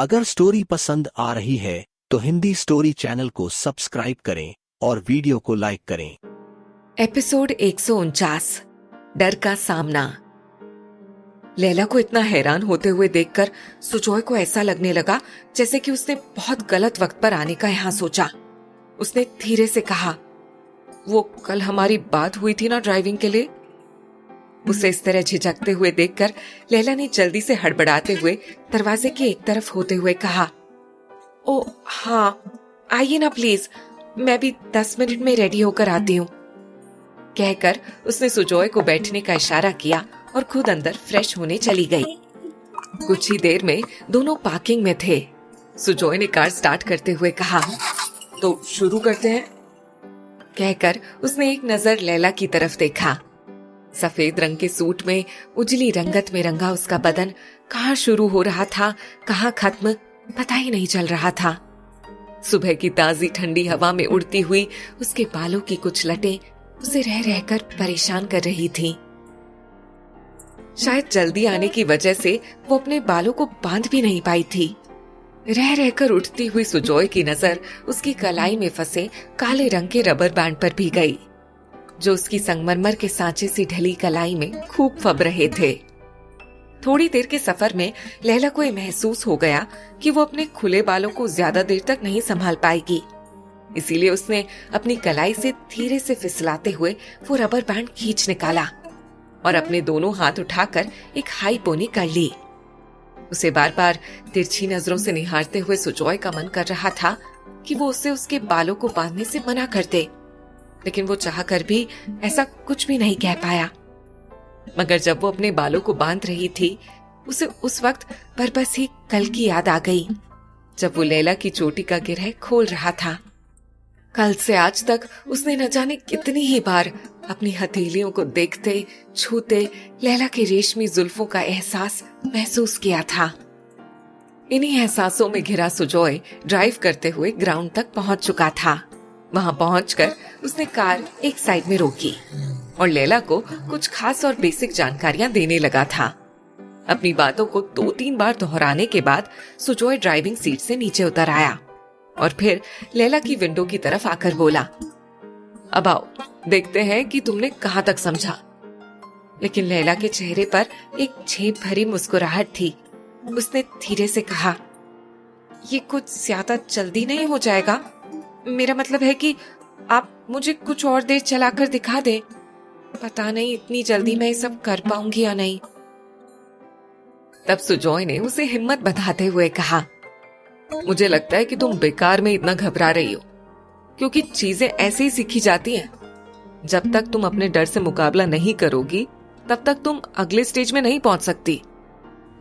अगर स्टोरी पसंद आ रही है तो हिंदी स्टोरी चैनल को सब्सक्राइब करें और वीडियो को लाइक करें। एपिसोड 149 डर का सामना। लैला को इतना हैरान होते हुए देखकर सुजॉय को ऐसा लगने लगा जैसे कि उसने बहुत गलत वक्त पर आने का यहाँ सोचा। उसने धीरे से कहा, वो कल हमारी बात हुई थी ना ड्राइविंग के लिए। उसे इस तरह झिझकते हुए देखकर लैला ने जल्दी से हड़बड़ाते हुए दरवाजे की एक तरफ होते हुए कहा, ओ हाँ, आइए ना प्लीज, मैं भी 10 मिनट में रेडी होकर आती हूँ। कहकर उसने सुजॉय को बैठने का इशारा किया और खुद अंदर फ्रेश होने चली गई। कुछ ही देर में दोनों पार्किंग में थे। सुजॉय ने कार स्टार्ट करते हुए कहा, तो शुरू करते हैं। कहकर उसने एक नजर लैला की तरफ देखा। सफेद रंग के सूट में उजली रंगत में रंगा उसका बदन कहाँ शुरू हो रहा था, कहाँ खत्म, पता ही नहीं चल रहा था। सुबह की ताजी ठंडी हवा में उड़ती हुई उसके बालों की कुछ लटें उसे रह रहकर परेशान कर रही थी। शायद जल्दी आने की वजह से वो अपने बालों को बांध भी नहीं पाई थी। रह रहकर उठती हुई सुजॉय की नजर उसकी कलाई में फंसे काले रंग के रबर बैंड पर भी गई, जो उसकी संगमरमर के सांचे सी ढली कलाई में खूब फब रहे थे। थोड़ी देर के सफर में लैला को यह महसूस हो गया कि वो अपने खुले बालों को ज्यादा देर तक नहीं संभाल पाएगी। इसीलिए उसने अपनी कलाई से धीरे से फिसलाते हुए वो रबर बैंड खींच निकाला और अपने दोनों हाथ उठाकर एक हाई पोनी कर ली। उसे बार बार तिरछी नजरों से निहारते हुए सुजॉय का मन कर रहा था कि वो उसे उसके बालों को बांधने से मना कर दे, लेकिन वो चाहकर भी ऐसा कुछ भी नहीं कह पाया। मगर जब वो अपने बालों को बांध रही थी, उसे उस वक्त बस ही कल की याद आ गई, जब वो लैला की चोटी का गिरह खोल रहा था। कल से आज तक उसने न जाने कितनी ही बार अपनी हथेलियों को देखते छूते लैला के रेशमी जुल्फों का एहसास महसूस किया था। इन्हीं एहसासों में घिरा सुजॉय ड्राइव करते हुए ग्राउंड तक पहुंच चुका था। वहां पहुंचकर उसने कार एक साइड में रोकी और लैला को कुछ खास और बेसिक जानकारियां देने लगा था। अपनी बातों को 2-3 बार दोहराने के बाद सुजॉय ड्राइविंग सीट से नीचे उतर आया और फिर लैला की विंडो की तरफ आकर बोला, अब आओ देखते हैं कि तुमने कहां तक समझा। लेकिन लैला के चेहरे पर एक झेप भरी मुस्कुराहट थी। उसने धीरे से कहा, ये कुछ ज्यादा जल्दी नहीं हो जाएगा? मेरा मतलब है कि आप मुझे कुछ और देर चलाकर दिखा दें। पता नहीं इतनी जल्दी मैं ये सब कर पाऊंगी या नहीं। तब सुजॉय ने उसे हिम्मत बंधाते हुए कहा, मुझे लगता है कि तुम बेकार में इतना घबरा रही हो, क्योंकि चीजें ऐसे ही सीखी जाती हैं। जब तक तुम अपने डर से मुकाबला नहीं करोगी, तब तक तुम अगले स्टेज में नहीं पहुंच सकती।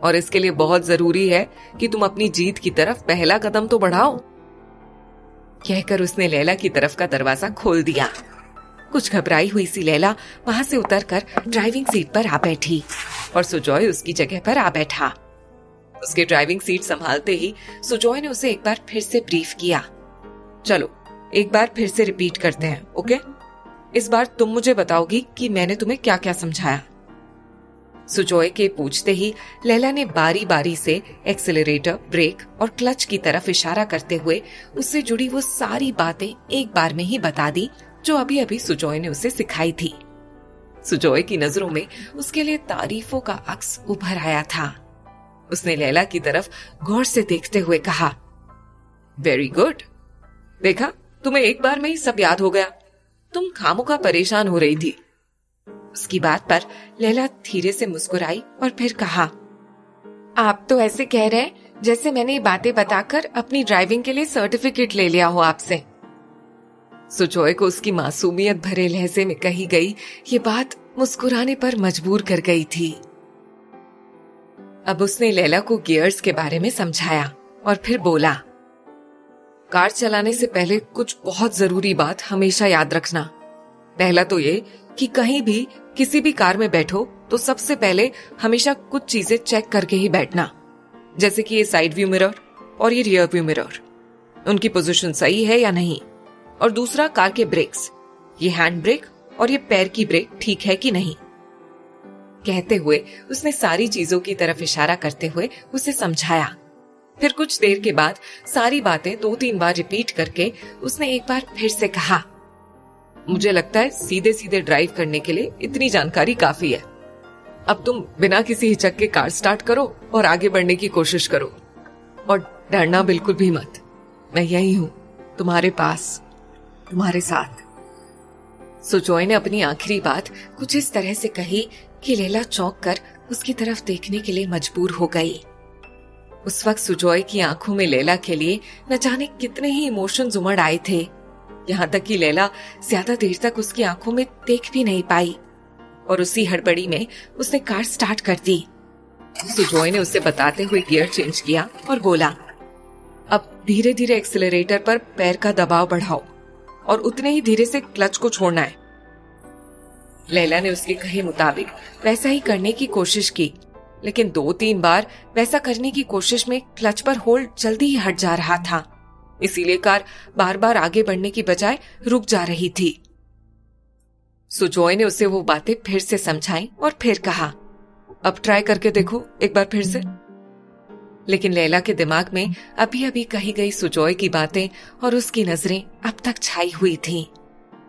और इसके लिए बहुत जरूरी है कि तुम अपनी जीत की तरफ पहला कदम तो बढ़ाओ। कहकर उसने लैला की तरफ का दरवाजा खोल दिया। कुछ घबराई हुई सी लैला वहां से उतरकर ड्राइविंग सीट पर आ बैठी और सुजॉय उसकी जगह पर आ बैठा। उसके ड्राइविंग सीट संभालते ही सुजॉय ने उसे एक बार फिर से ब्रीफ किया, चलो एक बार फिर से रिपीट करते हैं, ओके? इस बार तुम मुझे बताओगी कि मैंने तुम्हें क्या क्या समझाया। सुजॉय के पूछते ही लैला ने बारी बारी से एक्सेलरेटर, ब्रेक और क्लच की तरफ इशारा करते हुए उससे जुड़ी वो सारी बातें एक बार में ही बता दी जो अभी अभी सुजॉय ने उसे सिखाई थी। सुजॉय की नजरों में उसके लिए तारीफों का अक्स उभर आया था। उसने लैला की तरफ गौर से देखते हुए कहा, वेरी गुड, देखा तुम्हें एक बार में ही सब याद हो गया। तुम खामोखा परेशान हो रही थी। उसकी बात पर लैला धीरे से मुस्कुराई और फिर कहा, आप तो ऐसे कह रहे हैं जैसे मैंने ये बातें बताकर अपनी ड्राइविंग के लिए सर्टिफिकेट ले लिया हो आपसे। सुजॉय को उसकी मासूमियत भरे लहजे में कही गई ये बात मुस्कुराने पर मजबूर कर गई थी। अब उसने लैला को गियर्स के बारे में समझाया और फिर बोला, कार चलाने से पहले कुछ बहुत जरूरी बात हमेशा याद रखना। पहला तो ये कि कहीं भी किसी भी कार में बैठो तो सबसे पहले हमेशा कुछ चीजें चेक करके ही बैठना, जैसे कि ये साइड व्यू मिरर और ये रियर व्यू मिरर, उनकी पोजीशन सही है या नहीं। और दूसरा, कार के ब्रेक्स, ये हैंड ब्रेक और ये पैर की ब्रेक ठीक है कि नहीं। कहते हुए उसने सारी चीजों की तरफ इशारा करते हुए उसे समझाया। फिर कुछ देर के बाद सारी बातें 2-3 बार रिपीट करके उसने एक बार फिर से कहा, मुझे लगता है सीधे सीधे ड्राइव करने के लिए इतनी जानकारी काफी है। अब तुम बिना किसी हिचक के कार स्टार्ट करो और आगे बढ़ने की कोशिश करो, और डरना बिल्कुल भी मत। मैं यही हूं, तुम्हारे पास, तुम्हारे साथ। सुजॉय ने अपनी आखिरी बात कुछ इस तरह से कही कि लैला चौंक कर उसकी तरफ देखने के लिए मजबूर हो गई। उस वक्त सुजॉय की आंखों में लैला के लिए न जाने कितने ही इमोशंस उमड़ आए थे, यहाँ तक कि लैला ज्यादा देर तक उसकी आंखों में देख भी नहीं पाई, और उसी हड़बड़ी में उसने कार स्टार्ट कर दी। सुजॉय ने उसे बताते हुए गियर चेंज किया और बोला, अब धीरे धीरे एक्सीलरेटर पर पैर का दबाव बढ़ाओ और उतने ही धीरे से क्लच को छोड़ना है। लैला ने उसके कहे मुताबिक वैसा ही करने की कोशिश की, लेकिन 2-3 बार वैसा करने की कोशिश में क्लच पर होल्ड जल्दी ही हट जा रहा था, इसीलिए कार बार बार आगे बढ़ने की बजाय रुक जा रही थी। सुजॉय ने उसे वो बातें फिर से समझाई और फिर कहा, अब ट्राई करके देखो एक बार फिर से। लेकिन लैला के दिमाग में अभी अभी कही गई सुजॉय की बातें और उसकी नजरें अब तक छाई हुई थीं।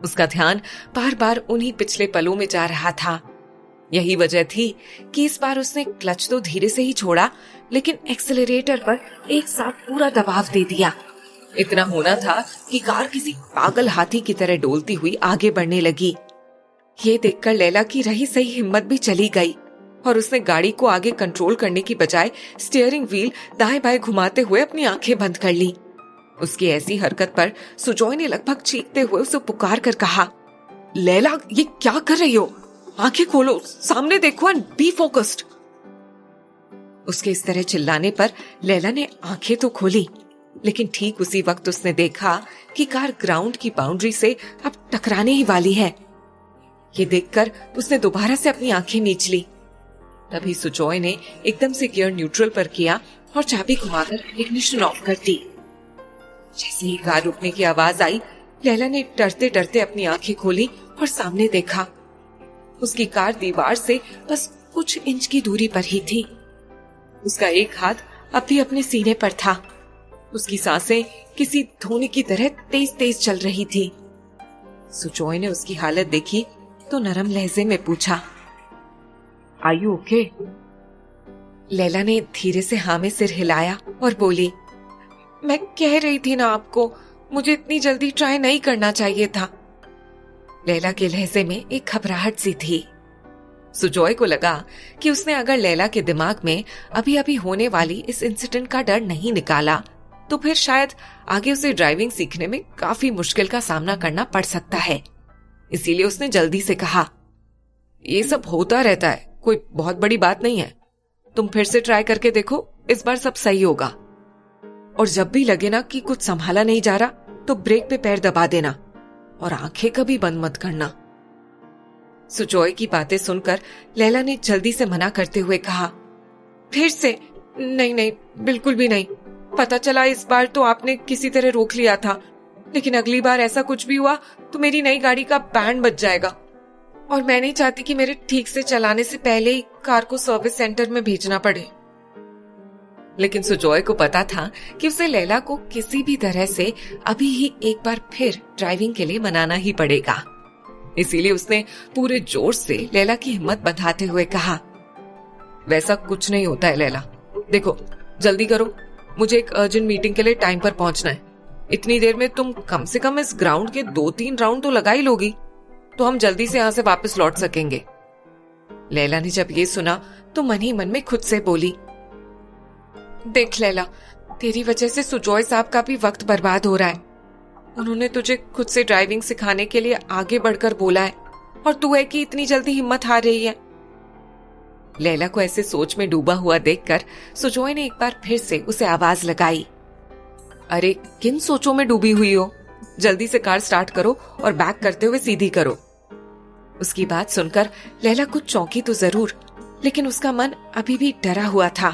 उसका ध्यान बार बार उन्हीं पिछले पलों में जा रहा था। यही वजह थी कि इस बार उसने क्लच तो धीरे से ही छोड़ा, लेकिन एक्सेलरेटर पर एक साथ पूरा दबाव दे दिया। इतना होना था कि कार किसी पागल हाथी की तरह डोलती हुई आगे बढ़ने लगी। ये देखकर लैला की रही सही हिम्मत भी चली गई और उसने गाड़ी को आगे कंट्रोल करने की बजाय स्टीयरिंग व्हील दाएं बाएं घुमाते हुए अपनी आंखें बंद कर ली। उसकी ऐसी हरकत पर सुजॉय ने लगभग चीखते हुए उसे पुकार कर कहा, लैला ये क्या कर रही हो? आंखें खोलो, सामने देखो एंड बी फोकस्ड। उसके इस तरह चिल्लाने पर लैला ने आंखें तो खोली, लेकिन ठीक उसी वक्त उसने देखा कि कार ग्राउंड की बाउंड्री से अब टकराने ही वाली है। ये देखकर उसने दोबारा से अपनी आंखें मीच ली। तभी सुजॉय ने एकदम से गियर न्यूट्रल पर किया और चाबी घुमाकर इग्निशन ऑफ कर दी। जैसे ही कार रुकने की आवाज आई, लैला ने डरते डरते अपनी आंखें खोली और सामने देखा। उसकी कार दीवार से बस कुछ इंच की दूरी पर ही थी। उसका एक हाथ अब भी अपने सीने पर था। उसकी सांसें किसी धोनी की तरह तेज तेज चल रही थी। सुजॉय ने उसकी हालत देखी तो नरम लहजे में पूछा, आर यू ओके? लैला ने धीरे से हाँ में सिर हिलाया और बोली, मैं कह रही थी ना आपको, मुझे इतनी जल्दी ट्राई नहीं करना चाहिए था। लैला के लहजे में एक घबराहट सी थी। सुजॉय को लगा कि उसने अगर लैला के दिमाग में अभी अभी होने वाली इस इंसिडेंट का डर नहीं निकाला तो फिर शायद आगे उसे ड्राइविंग सीखने में काफी मुश्किल का सामना करना पड़ सकता है। इसीलिए उसने जल्दी से कहा, ये सब होता रहता है, कोई बहुत बड़ी बात नहीं है। तुम फिर से ट्राई करके देखो, इस बार सब सही होगा। और जब भी लगे ना कि कुछ संभाला नहीं जा रहा तो ब्रेक पे पैर दबा देना और आंखें कभी बंद मत करना। सुजॉय की बातें सुनकर लैला ने जल्दी से मना करते हुए कहा, फिर से? नहीं नहीं, बिल्कुल भी नहीं। पता चला इस बार तो आपने किसी तरह रोक लिया था, लेकिन अगली बार ऐसा कुछ भी हुआ तो मेरी नई गाड़ी का बैंड बज जाएगा, और मैं नहीं चाहती कि मेरे ठीक से चलाने से पहले ही कार को सर्विस सेंटर में भेजना पड़े। लेकिन सुजॉय को पता था कि उसे लैला को किसी भी तरह से अभी ही एक बार फिर ड्राइविंग के लिए मनाना ही पड़ेगा। इसीलिए उसने पूरे जोर से लैला की हिम्मत बंधाते हुए कहा, वैसा कुछ नहीं होता है लैला, देखो जल्दी करो, मुझे एक अर्जेंट मीटिंग के लिए टाइम पर पहुंचना है। इतनी देर में तुम कम से कम इस ग्राउंड के 2-3 राउंड तो लगा ही लोगी, तो हम जल्दी से यहाँ से वापस लौट सकेंगे। लैला ने जब ये सुना तो मन ही मन में खुद से बोली, देख लैला, तेरी वजह से सुजॉय साहब का भी वक्त बर्बाद हो रहा है। उन्होंने तुझे खुद से ड्राइविंग सिखाने के लिए आगे बढ़कर बोला है, और तू है कि इतनी जल्दी हिम्मत हार रही है। लैला को ऐसे सोच में डूबा हुआ देखकर सुजॉय ने एक बार फिर से उसे आवाज लगाई, अरे किन सोचों में डूबी हुई हो? जल्दी से कार स्टार्ट करो और बैक करते हुए सीधी करो। उसकी बात सुनकर लैला कुछ चौंकी तो जरूर, लेकिन उसका मन अभी भी डरा हुआ था।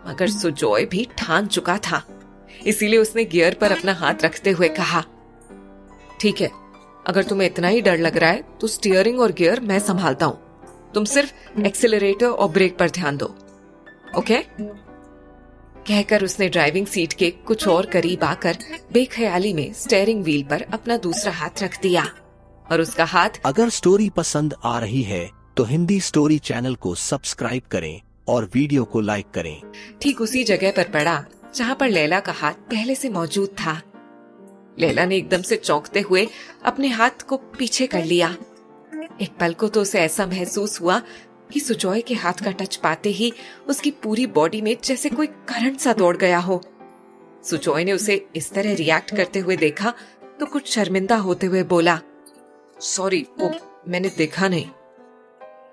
मगर सुजॉय भी ठान चुका था, इसीलिए उसने गियर पर अपना हाथ रखते हुए कहा, ठीक है, अगर तुम्हें इतना ही डर लग रहा है तो स्टीयरिंग और गियर मैं संभालता हूं, तुम सिर्फ एक्सेलरेटर और ब्रेक पर ध्यान दो, ओके? कहकर उसने ड्राइविंग सीट के कुछ और करीब आकर बेख्याली में स्टीयरिंग व्हील पर अपना दूसरा हाथ रख दिया और उसका हाथ। अगर स्टोरी पसंद आ रही है तो हिंदी स्टोरी चैनल को सब्सक्राइब करें और वीडियो को लाइक करें। ठीक उसी जगह पर पड़ा जहाँ पर लैला का हाथ पहले से मौजूद था। लैला ने एकदम से चौंकते हुए अपने हाथ को पीछे कर लिया। एक पल को तो उसे ऐसा महसूस हुआ कि सुजॉय के हाथ का टच पाते ही उसकी पूरी बॉडी में जैसे कोई करंट सा दौड़ गया हो। सुजॉय ने उसे इस तरह रिएक्ट करते हुए देखा तो कुछ शर्मिंदा होते हुए बोला, सॉरी, वो मैंने देखा नहीं।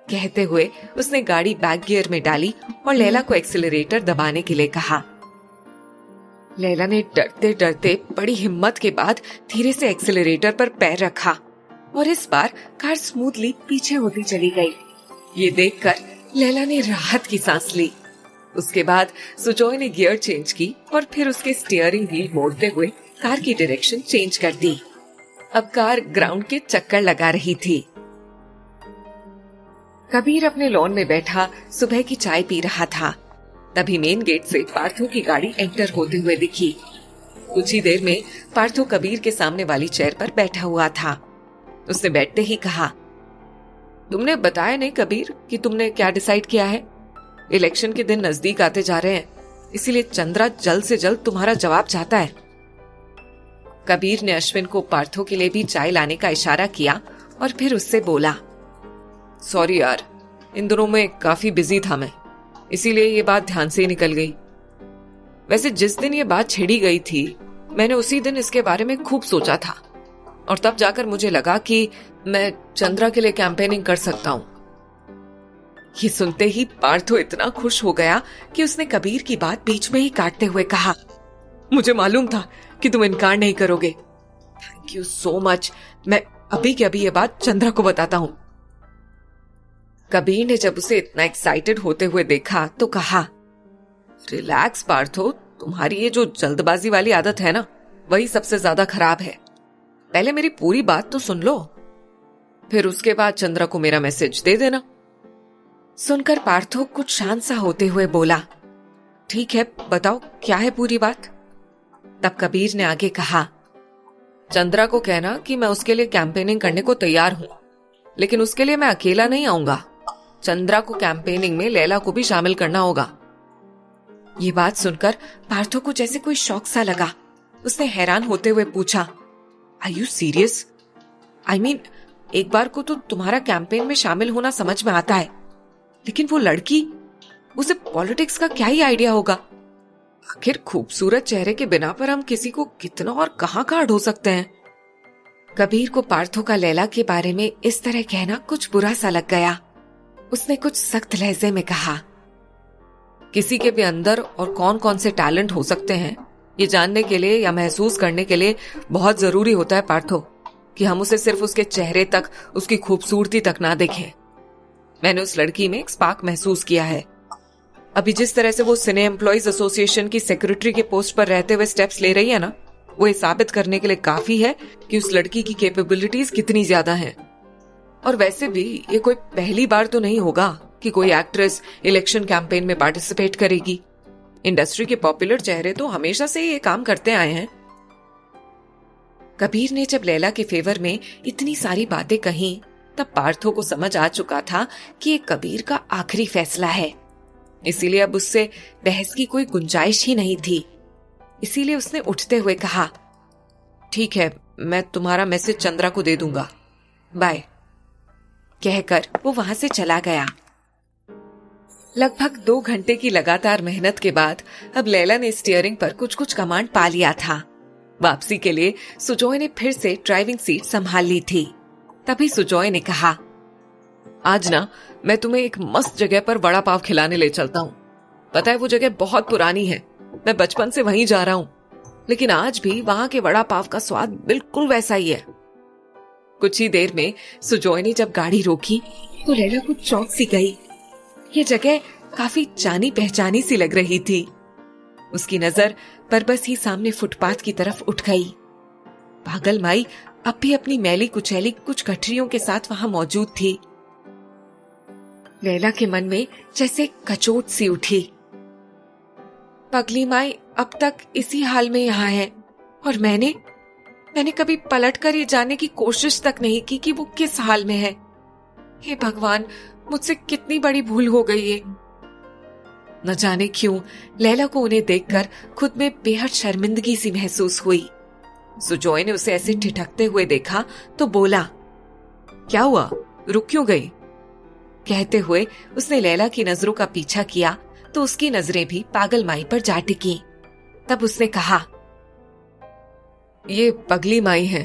कहते हुए उसने गाड़ी बैक गियर में डाली और लैला को एक्सीलरेटर दबाने के लिए कहा। लैला ने डरते डरते बड़ी हिम्मत के बाद धीरे से एक्सीलरेटर पर पैर रखा और इस बार कार स्मूथली पीछे होती चली गई। ये देखकर लैला ने राहत की सांस ली। उसके बाद सुजॉय ने गियर चेंज की और फिर उसके स्टीयरिंग व्हील मोड़ते हुए कार की डायरेक्शन चेंज कर दी। अब कार ग्राउंड के चक्कर लगा रही थी। कबीर अपने लॉन में बैठा सुबह की चाय पी रहा था। तभी मेन गेट से पार्थो की गाड़ी एंटर होते हुए दिखी। कुछ ही देर में पार्थो कबीर के सामने वाली चेयर पर बैठा हुआ था। उसने बैठते ही कहा, तुमने बताया नहीं कबीर कि तुमने क्या डिसाइड किया है। इलेक्शन के दिन नजदीक आते जा रहे हैं, इसीलिए चंद्रा जल्द से जल्द तुम्हारा जवाब चाहता है। कबीर ने अश्विन को पार्थो के लिए भी चाय लाने का इशारा किया और फिर उससे बोला, सॉरी यार, इन दिनों में काफी बिजी था मैं, इसीलिए ये बात ध्यान से ही निकल गई। वैसे जिस दिन ये बात छिड़ी गई थी मैंने उसी दिन इसके बारे में खूब सोचा था और तब जाकर मुझे लगा कि मैं चंद्रा के लिए कैंपेनिंग कर सकता हूँ। ये सुनते ही पार्थो इतना खुश हो गया कि उसने कबीर की बात बीच में ही काटते हुए कहा, मुझे मालूम था कि तुम इनकार नहीं करोगे। Thank you so much. मैं अभी के अभी ये बात चंद्रा को बताता हूँ। कबीर ने जब उसे इतना एक्साइटेड होते हुए देखा तो कहा, रिलैक्स पार्थो, तुम्हारी ये जो जल्दबाजी वाली आदत है ना, वही सबसे ज्यादा खराब है। पहले मेरी पूरी बात तो सुन लो, फिर उसके बाद चंद्रा को मेरा मैसेज दे देना। सुनकर पार्थो कुछ शांत सा होते हुए बोला, ठीक है, बताओ क्या है पूरी बात। तब कबीर ने आगे कहा, चंद्रा को कहना कि मैं उसके लिए कैंपेनिंग करने को तैयार हूं, लेकिन उसके लिए मैं अकेला नहीं आऊंगा। चंद्रा को कैंपेनिंग में लैला को भी शामिल करना होगा। ये बात सुनकर पार्थो को जैसे कोई शौक सा लगा। उसने हैरान होते हुए पूछा, are you serious? I mean, एक बार को तो तुम्हारा कैंपेन में शामिल होना समझ में आता है, लेकिन वो लड़की, उसे पॉलिटिक्स का क्या ही आइडिया होगा। आखिर खूबसूरत चेहरे के बिना पर हम किसी को कितना और कहां ढो सकते हैं। कबीर को पार्थो का लैला के बारे में इस तरह कहना कुछ बुरा सा लग गया। उसने कुछ सख्त लहजे में कहा, किसी के भी अंदर और कौन कौन से टैलेंट हो सकते हैं ये जानने के लिए या महसूस करने के लिए बहुत जरूरी होता है पार्थो, कि हम उसे सिर्फ उसके चेहरे तक, उसकी खूबसूरती तक ना देखें। मैंने उस लड़की में एक स्पार्क महसूस किया है। अभी जिस तरह से वो सिने एम्प्लॉइज एसोसिएशन की सेक्रेटरी के पोस्ट पर रहते हुए स्टेप्स ले रही है ना, वो ये साबित करने के लिए काफी है कि उस लड़की की कैपेबिलिटीज कितनी ज्यादा हैं। और वैसे भी ये कोई पहली बार तो नहीं होगा कि कोई एक्ट्रेस इलेक्शन कैंपेन में पार्टिसिपेट करेगी। इंडस्ट्री के पॉपुलर चेहरे तो हमेशा से ये काम करते आए हैं। कबीर ने जब लैला के फेवर में इतनी सारी बातें कही, तब पार्थो को समझ आ चुका था कि ये कबीर का आखिरी फैसला है, इसीलिए अब उससे बहस की कोई गुंजाइश ही नहीं थी। इसीलिए उसने उठते हुए कहा, ठीक है, मैं तुम्हारा मैसेज चंद्रा को दे दूंगा, बाय। कहकर वो वहां से चला गया। लगभग 2 घंटे की लगातार मेहनत के बाद अब लैला ने स्टीयरिंग पर कुछ कुछ कमांड पा लिया था। वापसी के लिए सुजॉय ने फिर से ड्राइविंग सीट संभाल ली थी। तभी सुजॉय ने कहा, आज ना मैं तुम्हें एक मस्त जगह पर वड़ा पाव खिलाने ले चलता हूँ। पता है वो जगह बहुत पुरानी है, मैं बचपन से वहीं जा रहा हूँ, लेकिन आज भी वहां के वड़ा पाव का स्वाद बिल्कुल वैसा ही है। कुछ ही देर में सुजॉय ने जब गाड़ी रोकी तो लैला कुछ चौंक सी गई। ये जगह काफी जानी पहचानी सी लग रही थी। उसकी नजर बस ही सामने फुटपाथ की तरफ उठ गई। पागल माई अब भी अपनी मैली कुचैली कुछ गठरियों के साथ वहां मौजूद थी। लैला के मन में जैसे कचोट सी उठी। पगली माई अब तक इसी हाल में यहाँ है और मैंने कभी पलटकर ये जानने की कोशिश तक नहीं की कि वो किस हाल में है। हे भगवान, मुझसे कितनी बड़ी भूल हो गई है। न जाने क्यों लैला को उन्हें देखकर खुद में बेहद शर्मिंदगी सी महसूस हुई। सुजॉय ने उसे ऐसे ठिठकते हुए देखा तो बोला, क्या हुआ, रुक क्यों गई? कहते हुए उसने लैला की नजरों का पीछा किया तो उसकी नजरें भी पागल माई पर जा टिकी। तब उसने कहा, ये पगली माई है,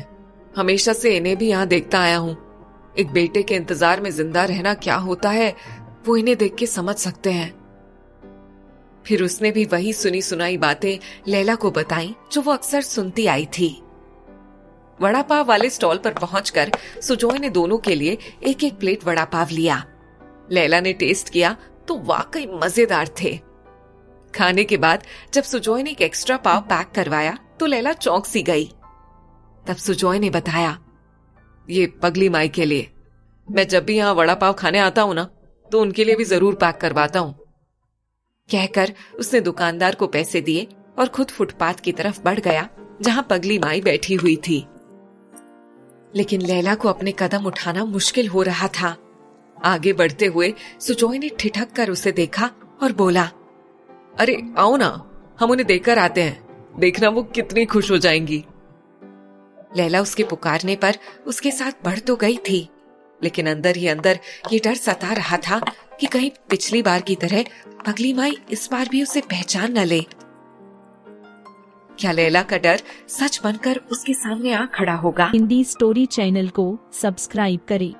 हमेशा से इन्हें भी यहाँ देखता आया हूँ। एक बेटे के इंतजार में जिंदा रहना क्या होता है वो इन्हें देख के समझ सकते हैं। फिर उसने भी वही सुनी सुनाई बातें लैला को बताई जो वो अक्सर सुनती आई थी। वड़ा पाव वाले स्टॉल पर पहुंचकर सुजॉय ने दोनों के लिए एक एक प्लेट वड़ा पाव लिया। लैला ने टेस्ट किया तो वाकई मजेदार थे। खाने के बाद जब सुजॉय ने एक एक्स्ट्रा पाव पैक करवाया तो लैला चौंक सी गई। तब सुजॉय ने बताया, ये पगली माई के लिए, मैं जब भी यहाँ वड़ा पाव खाने आता हूँ ना तो उनके लिए भी जरूर पैक करवाता हूँ। कहकर उसने दुकानदार को पैसे दिए और खुद फुटपाथ की तरफ बढ़ गया जहां पगली माई बैठी हुई थी। लेकिन लैला को अपने कदम उठाना मुश्किल हो रहा था। आगे बढ़ते हुए सुजॉय ने ठिठक कर उसे देखा और बोला, अरे आओ ना, हम उन्हें देखकर आते हैं, देखना वो कितनी खुश हो जाएंगी। लैला उसके पुकारने पर उसके साथ बढ़ तो गई थी, लेकिन अंदर ही अंदर ये डर सता रहा था कि कहीं पिछली बार की तरह पगली माई इस बार भी उसे पहचान न ले। क्या लैला का डर सच बनकर उसके सामने आ खड़ा होगा? हिंदी स्टोरी चैनल को सब्सक्राइब करें।